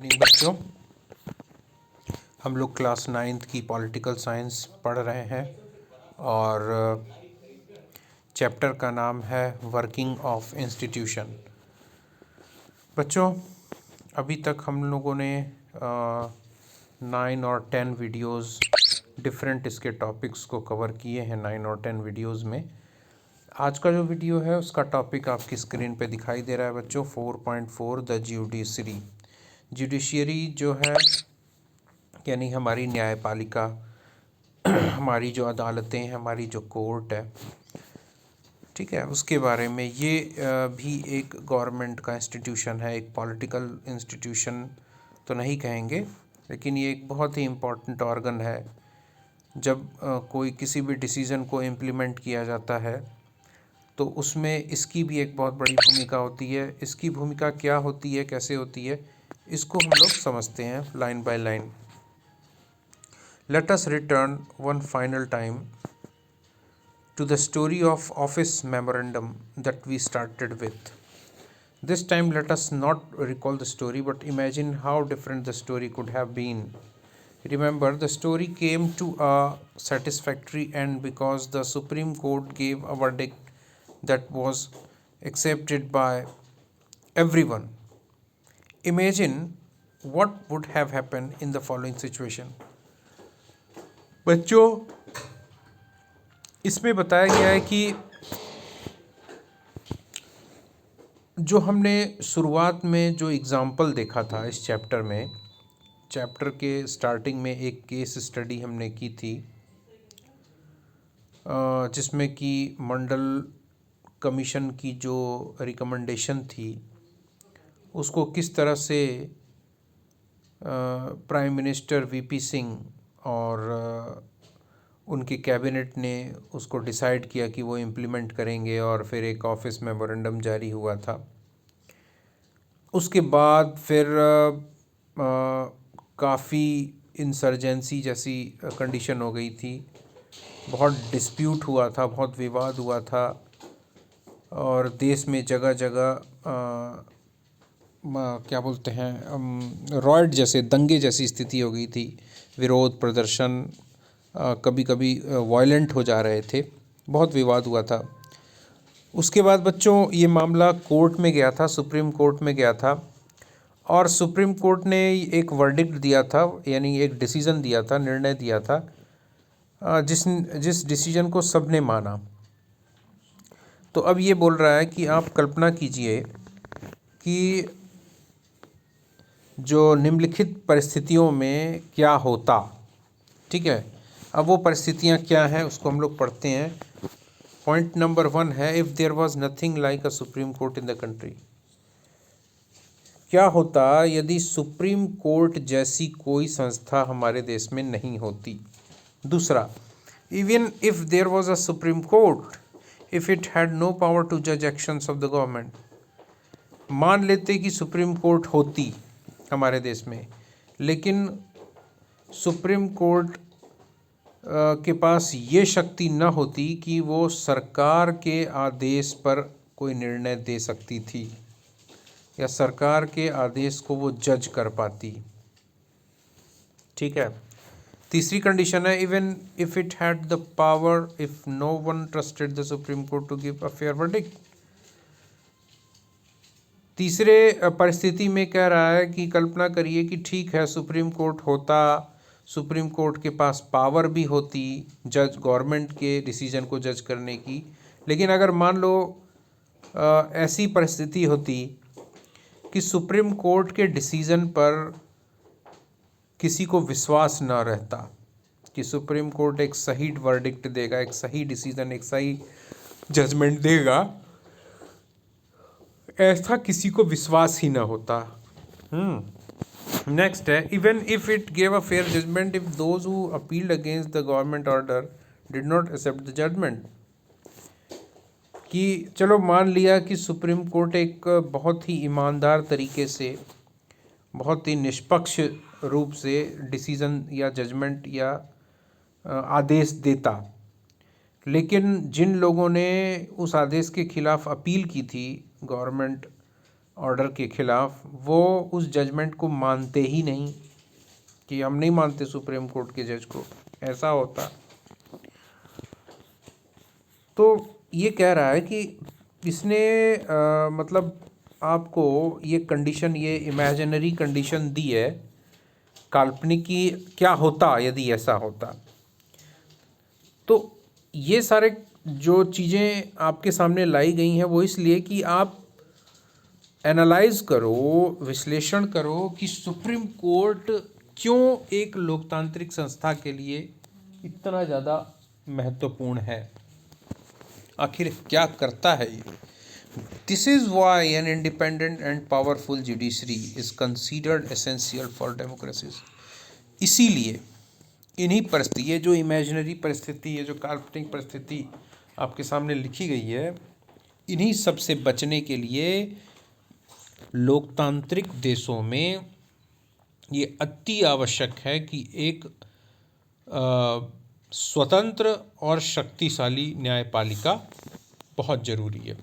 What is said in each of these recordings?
बच्चों, हम लोग क्लास 9th की पॉलिटिकल साइंस पढ़ रहे हैं और चैप्टर का नाम है वर्किंग ऑफ इंस्टीट्यूशन। बच्चों, अभी तक हम लोगों ने 9 और 10 वीडियोस डिफरेंट इसके टॉपिक्स को कवर किए हैं 9 और 10 वीडियोस में। आज का जो वीडियो है उसका टॉपिक आपकी स्क्रीन पे दिखाई दे रहा है बच्चों, 4.4 द ज्यूडिशरी। जुडिशरी जो है यानी हमारी न्यायपालिका, हमारी जो अदालतें हैं, हमारी जो कोर्ट है, ठीक है, उसके बारे में। ये भी एक गवर्नमेंट का इंस्टीट्यूशन है, एक पॉलिटिकल इंस्टीट्यूशन तो नहीं कहेंगे, लेकिन ये एक बहुत ही इम्पोर्टेंट ऑर्गन है। जब कोई किसी भी डिसीज़न को इम्प्लीमेंट किया जाता है तो उसमें इसकी भी एक बहुत बड़ी भूमिका होती है। इसकी भूमिका क्या होती है, कैसे होती है, इसको हम लोग समझते हैं line by line. Let us return one final time to the story of office memorandum that we started with. This time let us not recall the story but imagine how different the story could have been. Remember, the story came to a satisfactory end because the Supreme Court gave a verdict that was accepted by everyone. Imagine what would have happened in the following situation. बच्चों, इसमें बताया गया है कि जो हमने शुरुआत में जो एग्ज़ाम्पल देखा था इस चैप्टर में, चैप्टर के स्टार्टिंग में एक केस स्टडी हमने की थी जिसमें कि मंडल कमीशन की जो रिकमेंडेशन थी उसको किस तरह से प्राइम मिनिस्टर वीपी सिंह और उनके कैबिनेट ने उसको डिसाइड किया कि वो इम्प्लीमेंट करेंगे और फिर एक ऑफिस मेमोरेंडम जारी हुआ था। उसके बाद फिर काफ़ी इंसर्जेंसी जैसी कंडीशन हो गई थी, बहुत डिस्प्यूट हुआ था, बहुत विवाद हुआ था और देश में जगह जगह क्या बोलते हैं, रॉयट जैसे, दंगे जैसी स्थिति हो गई थी। विरोध प्रदर्शन कभी कभी वायलेंट हो जा रहे थे, बहुत विवाद हुआ था। उसके बाद बच्चों ये मामला कोर्ट में गया था, सुप्रीम कोर्ट में गया था और सुप्रीम कोर्ट ने एक वर्डिक्ट दिया था, यानी एक डिसीज़न दिया था, निर्णय दिया था, जिस डिसीज़न को सबने माना। तो अब ये बोल रहा है कि आप कल्पना कीजिए कि जो निम्नलिखित परिस्थितियों में क्या होता, ठीक है। अब वो परिस्थितियाँ क्या हैं उसको हम लोग पढ़ते हैं। पॉइंट नंबर 1 है, if there was nothing like a supreme court in the country. क्या होता यदि सुप्रीम कोर्ट जैसी कोई संस्था हमारे देश में नहीं होती। दूसरा, even if there was a supreme court, if it had no power to जज एक्शंस ऑफ द गवर्नमेंट। मान लेते कि सुप्रीम कोर्ट होती हमारे देश में, लेकिन सुप्रीम कोर्ट के पास ये शक्ति न होती कि वो सरकार के आदेश पर कोई निर्णय दे सकती थी या सरकार के आदेश को वो जज कर पाती, ठीक है। तीसरी कंडीशन है, even if it had the power, if no one trusted the supreme court to give a fair verdict. तीसरे परिस्थिति में कह रहा है कि कल्पना करिए कि ठीक है, सुप्रीम कोर्ट होता, सुप्रीम कोर्ट के पास पावर भी होती जज गवर्नमेंट के डिसीजन को जज करने की, लेकिन अगर मान लो ऐसी परिस्थिति होती कि सुप्रीम कोर्ट के डिसीजन पर किसी को विश्वास न रहता कि सुप्रीम कोर्ट एक सही वर्डिक्ट देगा, एक सही डिसीजन, एक सही जजमेंट देगा, ऐसा किसी को विश्वास ही ना होता। नेक्स्ट है, even if it gave a fair judgement if those who appealed against the government order did not accept the judgement. कि चलो मान लिया कि सुप्रीम कोर्ट एक बहुत ही ईमानदार तरीके से, बहुत ही निष्पक्ष रूप से डिसीजन या जजमेंट या आदेश देता, लेकिन जिन लोगों ने उस आदेश के खिलाफ अपील की थी गवर्नमेंट ऑर्डर के खिलाफ, वो उस जजमेंट को मानते ही नहीं, कि हम नहीं मानते सुप्रीम कोर्ट के जज को, ऐसा होता। तो ये कह रहा है कि इसने मतलब आपको ये कंडीशन, ये इमेजिनरी कंडीशन दी है, काल्पनिक, की क्या होता यदि ऐसा होता। तो ये सारे जो चीज़ें आपके सामने लाई गई हैं वो इसलिए कि आप एनालाइज करो, विश्लेषण करो कि सुप्रीम कोर्ट क्यों एक लोकतांत्रिक संस्था के लिए इतना ज़्यादा महत्वपूर्ण है, आखिर क्या करता है ये। This is why an independent and powerful judiciary is considered essential for democracies. इसीलिए इन्हीं परिस्थिति, ये जो इमेजिनरी परिस्थिति, ये जो काल्पनिक परिस्थिति आपके सामने लिखी गई है, इन्हीं सब से बचने के लिए लोकतांत्रिक देशों में ये अति आवश्यक है कि एक स्वतंत्र और शक्तिशाली न्यायपालिका बहुत जरूरी है।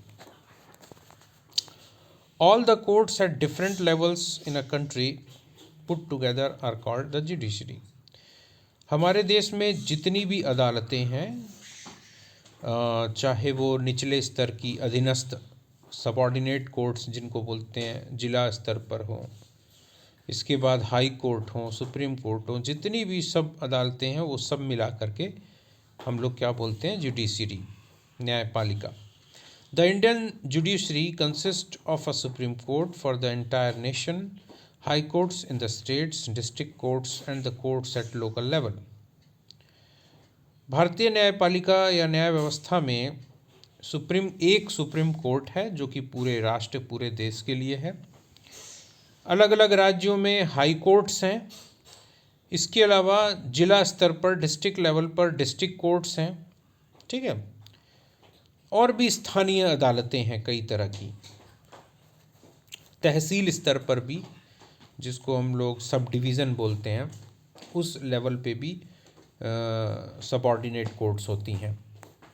All the courts at different levels in a country put together are called the judiciary। हमारे देश में जितनी भी अदालतें हैं, चाहे वो निचले स्तर की अधीनस्थ सबॉर्डिनेट कोर्ट्स जिनको बोलते हैं जिला स्तर पर हो, इसके बाद हाई कोर्ट हो, सुप्रीम कोर्ट हो, जितनी भी सब अदालतें हैं वो सब मिला करके हम लोग क्या बोलते हैं, जुडिशरी, न्यायपालिका। The Indian judiciary consist of a supreme court for the entire nation, high courts in the states, district courts and the courts at local level. भारतीय न्यायपालिका या न्याय व्यवस्था में एक सुप्रीम कोर्ट है जो कि पूरे राष्ट्र, पूरे देश के लिए है। अलग अलग राज्यों में हाई कोर्ट्स हैं। इसके अलावा जिला स्तर पर, डिस्ट्रिक्ट लेवल पर डिस्ट्रिक्ट कोर्ट्स हैं, ठीक है। और भी स्थानीय अदालतें हैं कई तरह की। तहसील स्तर पर भी, जिसको हम लोग सब डिवीज़न बोलते हैं, उस लेवल पे भी सबऑर्डिनेट कोर्ट्स होती हैं,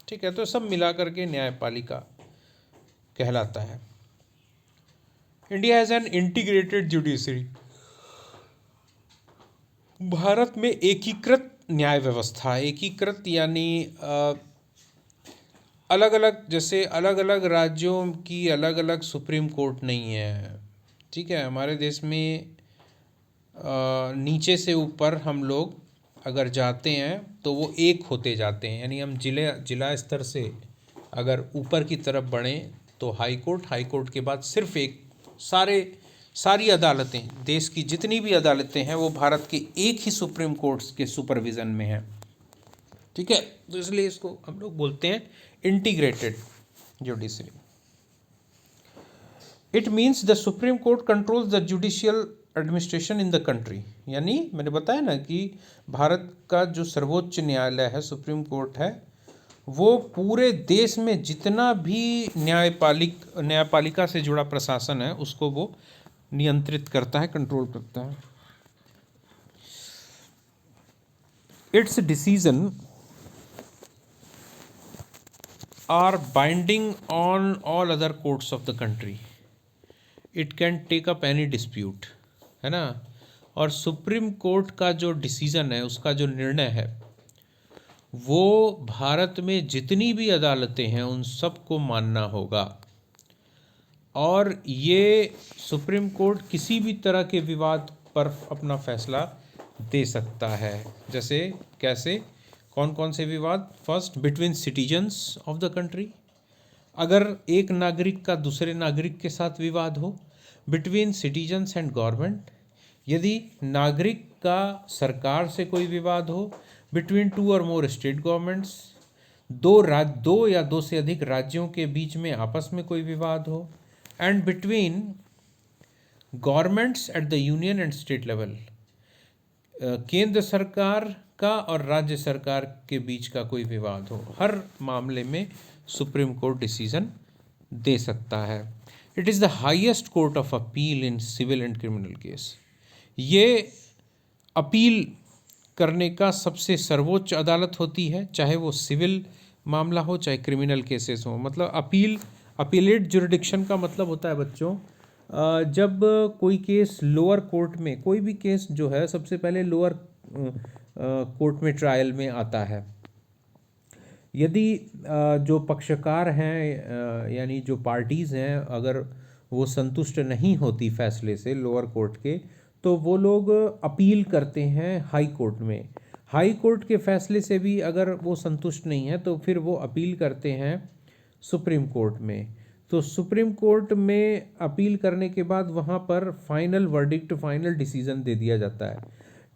ठीक है। तो सब मिला करके न्यायपालिका कहलाता है। India has an integrated judiciary. Bharat में एकीकृत न्याय व्यवस्था, एकीकृत यानी अलग अलग, जैसे अलग अलग राज्यों की अलग अलग सुप्रीम कोर्ट नहीं है, ठीक है। हमारे देश में नीचे से ऊपर हम लोग अगर जाते हैं तो वो एक होते जाते हैं, यानी हम जिला स्तर से अगर ऊपर की तरफ बढ़ें तो हाई कोर्ट, हाई कोर्ट के बाद सिर्फ एक, सारी अदालतें, देश की जितनी भी अदालतें हैं वो भारत के एक ही सुप्रीम कोर्ट के सुपरविज़न में है, ठीक है। तो इसलिए इसको हम लोग बोलते हैं integrated judiciary. It means the supreme court controls the judicial administration in the country. यानी मैंने बताया ना कि भारत का जो सर्वोच्च न्यायालय है, सुप्रीम कोर्ट है, वो पूरे देश में जितना भी न्यायपालिका से जुड़ा प्रशासन है उसको वो नियंत्रित करता है, कंट्रोल करता है। Its decision are binding on all other courts of the country. It can take up any dispute, है ना। और सुप्रीम कोर्ट का जो डिसीजन है, उसका जो निर्णय है, वो भारत में जितनी भी अदालतें हैं उन सबको मानना होगा। और ये सुप्रीम कोर्ट किसी भी तरह के विवाद पर अपना फैसला दे सकता है। जैसे कैसे, कौन कौन से विवाद? First, between citizens of the country, अगर एक नागरिक का दूसरे नागरिक के साथ विवाद हो। बिटवीन सिटीजन्स एंड गवर्नमेंट, यदि नागरिक का सरकार से कोई विवाद हो। बिटवीन टू और मोर स्टेट गवर्नमेंट्स, दो या दो से अधिक राज्यों के बीच में आपस में कोई विवाद हो। And between governments at the union and state level, केंद्र सरकार का और राज्य सरकार के बीच का कोई विवाद हो। हर मामले में सुप्रीम कोर्ट डिसीजन दे सकता है। It is the highest court of appeal in civil and criminal case. ये अपील करने का सबसे सर्वोच्च अदालत होती है, चाहे वो सिविल मामला हो चाहे क्रिमिनल केसेस हो। मतलब अपीलेट जुरिडिक्शन का मतलब होता है बच्चों जब कोई केस लोअर कोर्ट में, कोई भी केस जो है सबसे पहले लोअर कोर्ट में ट्रायल में आता है। यदि जो पक्षकार हैं यानी जो पार्टीज़ हैं, अगर वो संतुष्ट नहीं होती फैसले से लोअर कोर्ट के, तो वो लोग अपील करते हैं हाई कोर्ट में। हाई कोर्ट के फैसले से भी अगर वो संतुष्ट नहीं है तो फिर वो अपील करते हैं सुप्रीम कोर्ट में। तो सुप्रीम कोर्ट में अपील करने के बाद वहाँ पर फाइनल वर्डिक्ट, फाइनल डिसीजन दे दिया जाता है।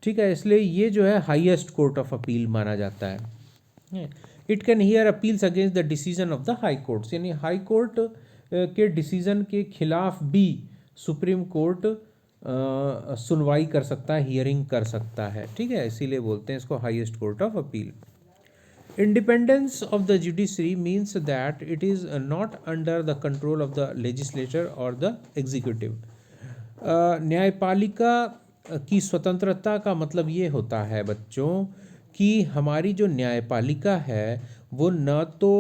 ठीक है, इसलिए ये जो है हाईएस्ट कोर्ट ऑफ अपील माना जाता है। It can hear appeals against the decision of the high courts, यानी हाई कोर्ट के डिसीजन के खिलाफ भी सुप्रीम कोर्ट सुनवाई कर सकता है, हियरिंग कर सकता है। ठीक है, इसीलिए बोलते हैं इसको highest court of appeal. Independence of the judiciary means that it is not under the control of the legislature or the executive. न्यायपालिका की स्वतंत्रता का मतलब ये होता है बच्चों कि हमारी जो न्यायपालिका है वो न तो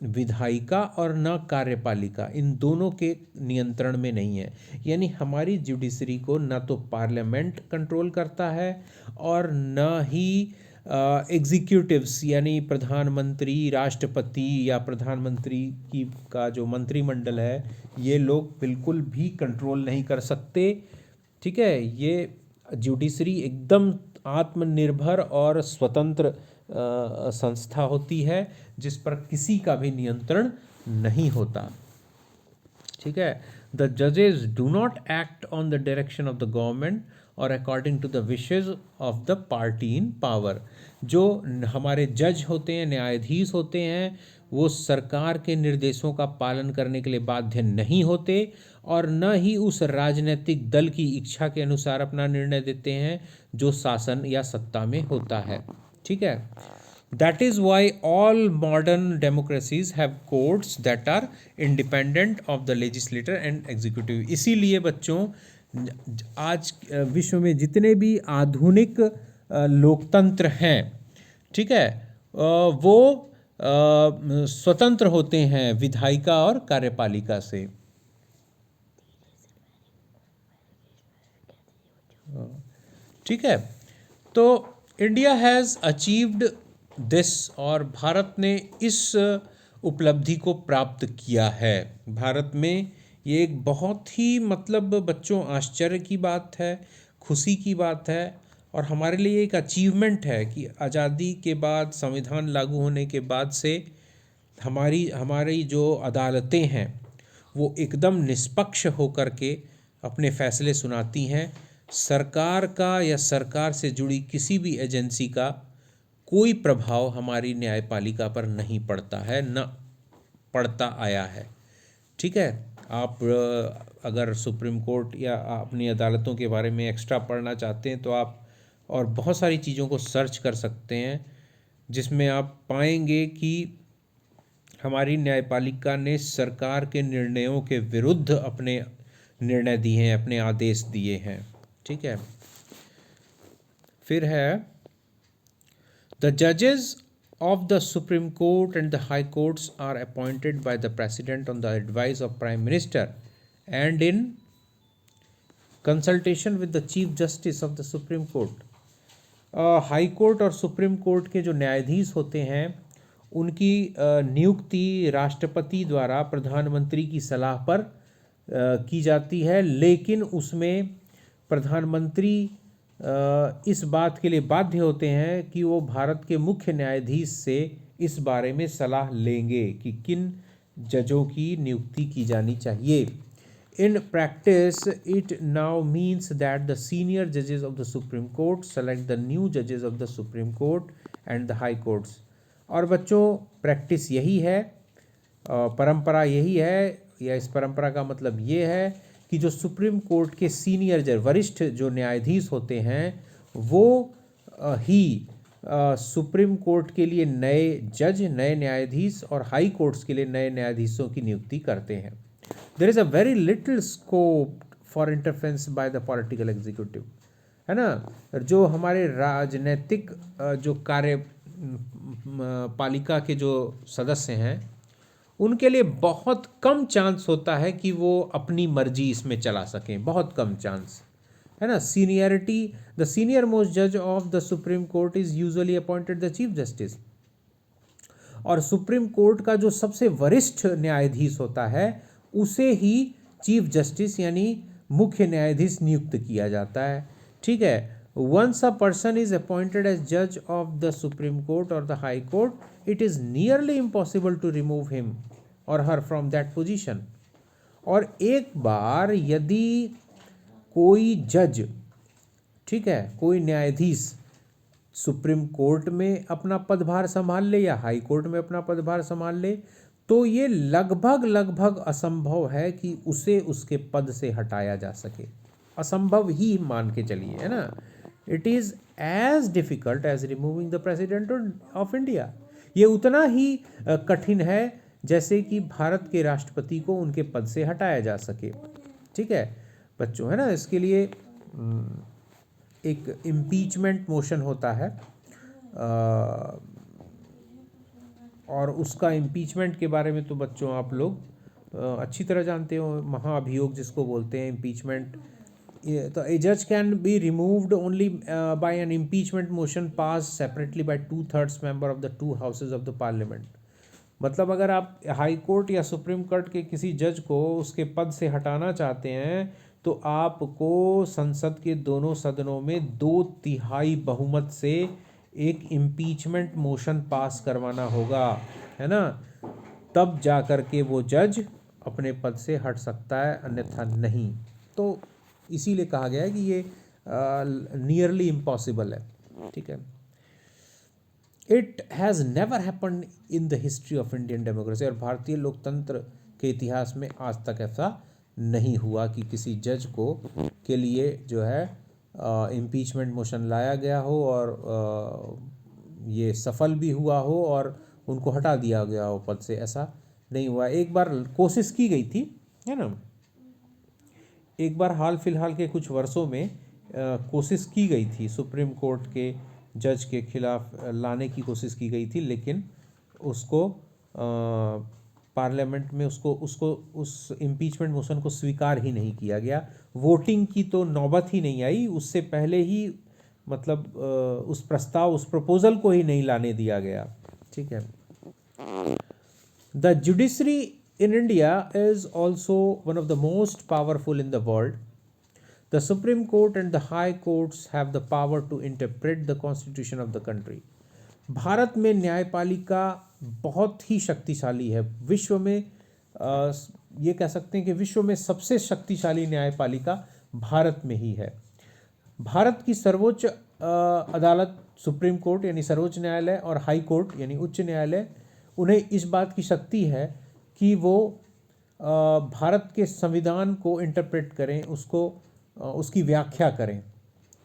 विधायिका और न कार्यपालिका, इन दोनों के नियंत्रण में नहीं है। यानी हमारी जुडिशरी को न तो पार्लियामेंट कंट्रोल करता है और न ही एग्जीक्यूटिव्स यानी प्रधानमंत्री, राष्ट्रपति या प्रधानमंत्री की का जो मंत्रिमंडल है, ये लोग बिल्कुल भी कंट्रोल नहीं कर सकते। ठीक है, ये जुडिशरी एकदम आत्मनिर्भर और स्वतंत्र संस्था होती है जिस पर किसी का भी नियंत्रण नहीं होता। ठीक है, द जजेस do not act on the direction of the government और according to the wishes of the party in power. जो हमारे जज होते हैं, न्यायाधीश होते हैं, वो सरकार के निर्देशों का पालन करने के लिए बाध्य नहीं होते और न ही उस राजनीतिक दल की इच्छा के अनुसार अपना निर्णय देते हैं जो शासन या सत्ता में होता है। ठीक है, that is why all modern democracies have courts that are independent of the legislator and executive. इसीलिए बच्चों आज विश्व में जितने भी आधुनिक लोकतंत्र हैं, ठीक है, वो स्वतंत्र होते हैं विधायिका और कार्यपालिका से। ठीक है, तो इंडिया हैज़ अचीव्ड दिस, और भारत ने इस उपलब्धि को प्राप्त किया है। भारत में ये एक बहुत ही मतलब बच्चों आश्चर्य की बात है, खुशी की बात है, और हमारे लिए एक अचीवमेंट है कि आज़ादी के बाद, संविधान लागू होने के बाद से हमारी जो अदालतें हैं वो एकदम निष्पक्ष होकर के अपने फैसले सुनाती हैं। सरकार का या सरकार से जुड़ी किसी भी एजेंसी का कोई प्रभाव हमारी न्यायपालिका पर नहीं पड़ता है, न पड़ता आया है। ठीक है, आप अगर सुप्रीम कोर्ट या अपनी अदालतों के बारे में एक्स्ट्रा पढ़ना चाहते हैं तो आप और बहुत सारी चीज़ों को सर्च कर सकते हैं, जिसमें आप पाएंगे कि हमारी न्यायपालिका ने सरकार के निर्णयों के विरुद्ध अपने निर्णय दिए हैं, अपने आदेश दिए हैं। ठीक है, फिर है द जजेस of the Supreme Court and the High Courts are appointed by the President on the advice of Prime Minister and in consultation with the Chief Justice of the Supreme Court. High court और supreme court के जो न्यायाधीश होते हैं उनकी नियुक्ति राष्ट्रपति द्वारा प्रधानमंत्री की सलाह पर की जाती है, लेकिन उसमें प्रधानमंत्री इस बात के लिए बाध्य होते हैं कि वो भारत के मुख्य न्यायाधीश से इस बारे में सलाह लेंगे कि किन जजों की नियुक्ति की जानी चाहिए। In practice it now means that the senior जजेस of the supreme court select the new जजेस of the supreme court and the high courts. और बच्चों प्रैक्टिस यही है, परंपरा यही है, या इस परंपरा का मतलब ये है कि जो सुप्रीम कोर्ट के सीनियर जज, वरिष्ठ जो न्यायाधीश होते हैं, वो ही सुप्रीम कोर्ट के लिए नए जज, नए न्यायाधीश और हाई कोर्ट्स के लिए नए न्यायाधीशों की नियुक्ति करते हैं। There is a very little scope for interference by the political executive, है ना। जो हमारे राजनीतिक जो कार्य पालिका के जो सदस्य हैं उनके लिए बहुत कम चांस होता है कि वो अपनी मर्जी इसमें चला सकें, बहुत कम चांस है ना। सीनियरिटी, द सीनियर मोस्ट जज of the supreme court is usually appointed the chief justice, और सुप्रीम कोर्ट का जो सबसे वरिष्ठ न्यायाधीश होता है उसे ही चीफ जस्टिस यानी मुख्य न्यायाधीश नियुक्त किया जाता है। ठीक है, once a person is appointed as जज ऑफ द सुप्रीम कोर्ट और the high court, it is nearly impossible to remove him और हर फ्रॉम दैट पोजीशन। और एक बार यदि कोई जज, ठीक है, कोई न्यायाधीश सुप्रीम कोर्ट में अपना पदभार संभाल ले या हाई कोर्ट में अपना पदभार संभाल ले, तो ये लगभग लगभग असंभव है कि उसे उसके पद से हटाया जा सके। असंभव ही मान के चलिए, है ना। It is as difficult as removing the president of India. ये उतना ही कठिन है जैसे कि भारत के राष्ट्रपति को उनके पद से हटाया जा सके। ठीक है बच्चों, है ना। इसके लिए एक इम्पीचमेंट मोशन होता है और उसका इम्पीचमेंट के बारे में तो बच्चों आप लोग अच्छी तरह जानते हो, महाअभियोग जिसको बोलते हैं इम्पीचमेंट। तो ए जज can be removed only by an impeachment motion pass separately by 2/3 member of the 2 houses of the parliament. मतलब अगर आप हाई कोर्ट या सुप्रीम कोर्ट के किसी जज को उसके पद से हटाना चाहते हैं तो आपको संसद के दोनों सदनों में 2/3 बहुमत से एक इम्पीचमेंट मोशन पास करवाना होगा, है ना। तब जा कर के वो जज अपने पद से हट सकता है, अन्यथा नहीं। तो इसीलिए कहा गया है कि ये नियरली इम्पॉसिबल है। ठीक है, it has never happened in the history of Indian democracy. और भारतीय लोकतंत्र के इतिहास में आज तक ऐसा नहीं हुआ कि किसी जज को के लिए जो है इम्पीचमेंट मोशन लाया गया हो और ये सफल भी हुआ हो और उनको हटा दिया गया हो पद से। ऐसा नहीं हुआ। एक बार कोशिश की गई थी, है ना। एक बार हाल फिलहाल के कुछ वर्षों में कोशिश की गई थी, सुप्रीम कोर्ट के जज के खिलाफ लाने की कोशिश की गई थी, लेकिन उसको पार्लियामेंट में उसको उस इम्पीचमेंट मोशन को स्वीकार ही नहीं किया गया। वोटिंग की तो नौबत ही नहीं आई, उससे पहले ही मतलब उस प्रस्ताव, उस प्रपोजल को ही नहीं लाने दिया गया। ठीक है। The judiciary in India is also one of the most powerful in the world. The Supreme Court and the High Courts have the power to interpret the constitution of the country. Bharat में न्यायपालिका बहुत ही शक्तिशाली है। विश्व में ये कह सकते हैं कि विश्व में सबसे शक्तिशाली न्यायपालिका भारत में ही है। भारत की सर्वोच्च अदालत सुप्रीम कोर्ट यानी सर्वोच्च न्यायालय और हाई कोर्ट यानी उच्च न्यायालय, उन्हें इस बात की शक्ति है कि वो भारत के संविधान को इंटरप्रेट करें, उसको उसकी व्याख्या करें।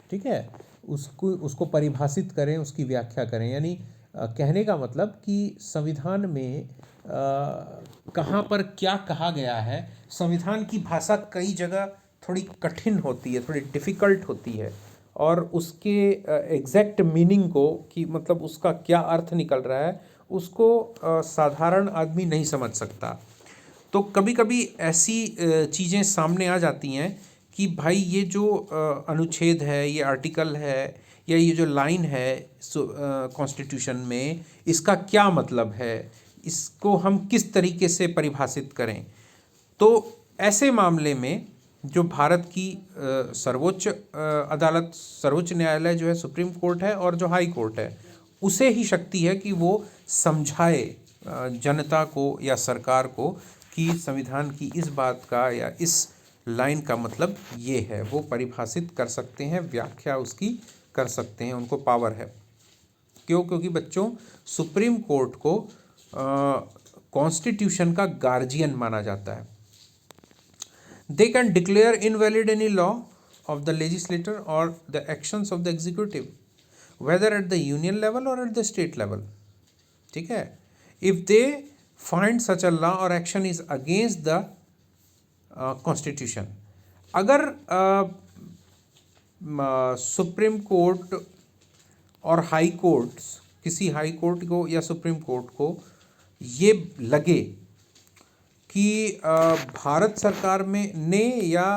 ठीक है, उसको परिभाषित करें, उसकी व्याख्या करें। यानी कहने का मतलब कि संविधान में कहाँ पर क्या कहा गया है। संविधान की भाषा कई जगह थोड़ी कठिन होती है, थोड़ी डिफ़िकल्ट होती है, और उसके एग्जैक्ट मीनिंग को कि मतलब उसका क्या अर्थ निकल रहा है उसको साधारण आदमी नहीं समझ सकता। तो कभी कभी ऐसी चीज़ें सामने आ जाती हैं कि भाई ये जो अनुच्छेद है, ये आर्टिकल है या ये जो लाइन है कॉन्स्टिट्यूशन में, इसका क्या मतलब है, इसको हम किस तरीके से परिभाषित करें। तो ऐसे मामले में जो भारत की सर्वोच्च अदालत, सर्वोच्च न्यायालय जो है, सुप्रीम कोर्ट है, और जो हाई कोर्ट है, उसे ही शक्ति है कि वो समझाए जनता को या सरकार को कि संविधान की इस बात का या इस लाइन का मतलब ये है। वो परिभाषित कर सकते हैं, व्याख्या उसकी कर सकते हैं, उनको पावर है। क्यों? क्योंकि बच्चों सुप्रीम कोर्ट को कॉन्स्टिट्यूशन का गार्जियन माना जाता है। They can declare invalid any law of the legislature और the actions of the executive whether at the union level or at the state level. ठीक है, if they find such a law or action is against the constitution. अगर supreme court और high court, किसी high court को या supreme court को ये लगे कि भारत सरकार में ने या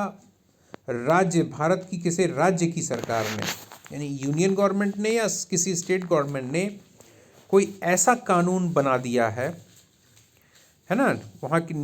राज्य, भारत की किसी राज्य की सरकार में, यानी यूनियन गवर्नमेंट ने या किसी स्टेट गवर्नमेंट ने कोई ऐसा कानून बना दिया है ना, वहाँ की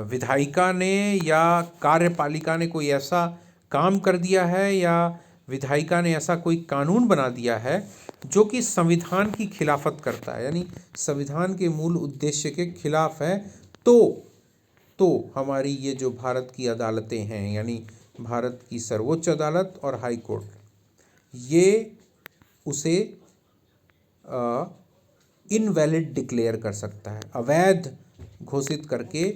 विधायिका ने या कार्यपालिका ने कोई ऐसा काम कर दिया है या विधायिका ने ऐसा कोई कानून बना दिया है जो कि संविधान की खिलाफत करता है, यानी संविधान के मूल उद्देश्य के खिलाफ है, तो हमारी ये जो भारत की अदालतें हैं, यानी भारत की सर्वोच्च अदालत और हाई कोर्ट, ये उसे इनवैलिड डिक्लेयर कर सकता है, अवैध घोषित करके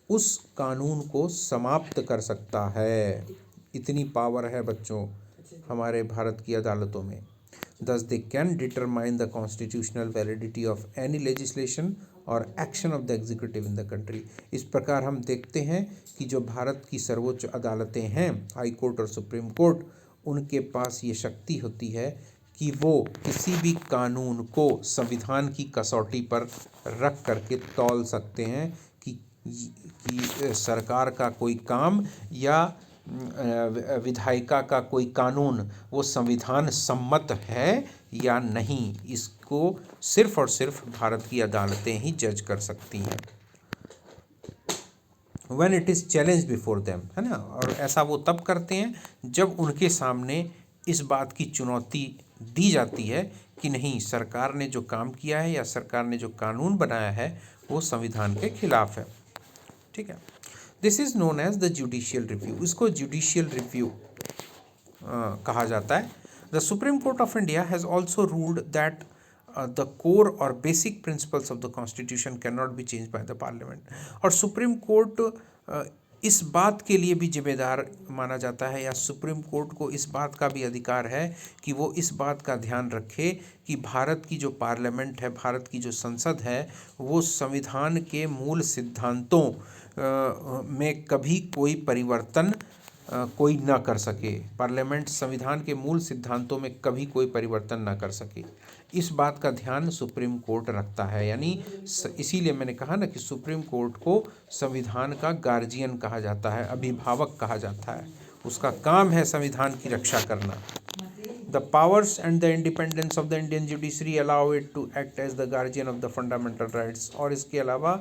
उस कानून को समाप्त कर सकता है। इतनी पावर है बच्चों हमारे भारत की अदालतों में। Thus they can determine the constitutional validity of any legislation or action of the executive in the country। इस प्रकार हम देखते हैं कि जो भारत की सर्वोच्च अदालतें हैं, हाई कोर्ट और सुप्रीम कोर्ट, उनके पास ये शक्ति होती है कि वो किसी भी कानून को संविधान की कसौटी पर रख करके तौल सकते हैं कि सरकार का कोई काम या विधायिका का कोई कानून वो संविधान सम्मत है या नहीं। इसको सिर्फ और सिर्फ भारत की अदालतें ही जज कर सकती हैं। When it is challenged before them, है ना, और ऐसा वो तब करते हैं जब उनके सामने इस बात की चुनौती दी जाती है कि नहीं, सरकार ने जो काम किया है या सरकार ने जो कानून बनाया है वो संविधान के खिलाफ है। ठीक है, this is known as the judicial review. इसको जुडिशियल रिव्यू कहा जाता है। The supreme court of India has also ruled that the core और basic principles of the constitution can not be change by the parliament. और supreme court इस बात के लिए भी जिम्मेदार माना जाता है, या सुप्रीम कोर्ट को इस बात का भी अधिकार है कि वो इस बात का ध्यान रखे कि भारत की जो पार्लियामेंट है, भारत की जो संसद है, वो संविधान के मूल सिद्धांतों में कभी कोई परिवर्तन कोई ना कर सके। पार्लियामेंट संविधान के मूल सिद्धांतों में कभी कोई परिवर्तन ना कर सके, इस बात का ध्यान सुप्रीम कोर्ट रखता है। यानी इसीलिए मैंने कहा ना कि सुप्रीम कोर्ट को संविधान का गार्जियन कहा जाता है, अभिभावक कहा जाता है। उसका काम है संविधान की रक्षा करना। The powers and the independence of the Indian judiciary allow it to act as the guardian of the fundamental rights। और इसके अलावा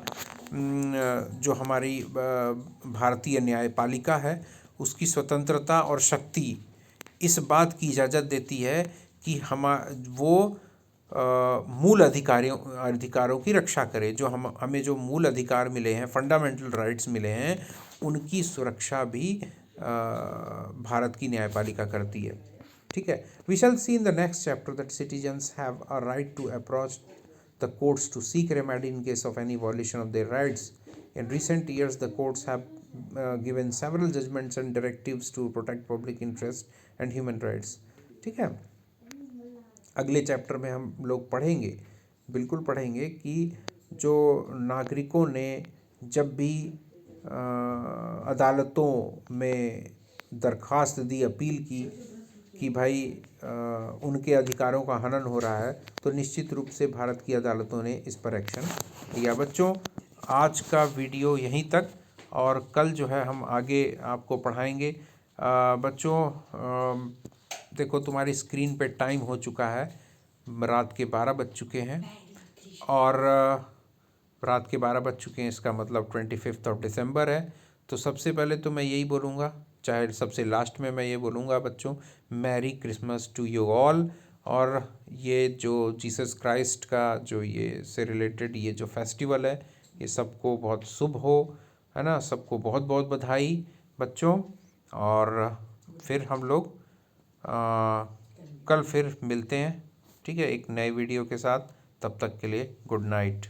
जो हमारी भारतीय न्यायपालिका है उसकी स्वतंत्रता और शक्ति इस बात की इजाज़त देती है कि वो मूल अधिकारों की रक्षा करे। जो हमें जो मूल अधिकार मिले हैं, फंडामेंटल राइट्स मिले हैं, उनकी सुरक्षा भी भारत की न्यायपालिका करती है। ठीक है, we shall see in the next chapter that citizens have a right to approach the courts to seek remedy in case of any violation of their rights. In recent years the courts have given several judgements and directives to protect public interest and human rights. ठीक है, अगले chapter में हम लोग पढ़ेंगे, बिल्कुल पढ़ेंगे कि जो नागरिकों ने जब भी अदालतों में दरख्वास्त दी, अपील की कि भाई उनके अधिकारों का हनन हो रहा है, तो निश्चित रूप से भारत की अदालतों ने इस पर एक्शन लिया। बच्चों, आज का वीडियो यहीं तक, और कल जो है हम आगे आपको पढ़ाएंगे। बच्चों देखो, तुम्हारी स्क्रीन पे टाइम हो चुका है, रात के 12 बज चुके हैं, और रात के 12 बज चुके हैं, इसका मतलब 25 दिसंबर है। तो सबसे पहले तो मैं यही बोलूँगा, चाहे सबसे लास्ट में मैं ये बोलूँगा बच्चों, merry Christmas to you all. और ये जो जीसस क्राइस्ट का जो ये से रिलेटेड ये जो फेस्टिवल है, ये सबको बहुत शुभ हो, है ना। सबको बहुत बहुत बधाई बच्चों, और फिर हम लोग कल फिर मिलते हैं, ठीक है, एक नए वीडियो के साथ। तब तक के लिए गुड नाइट।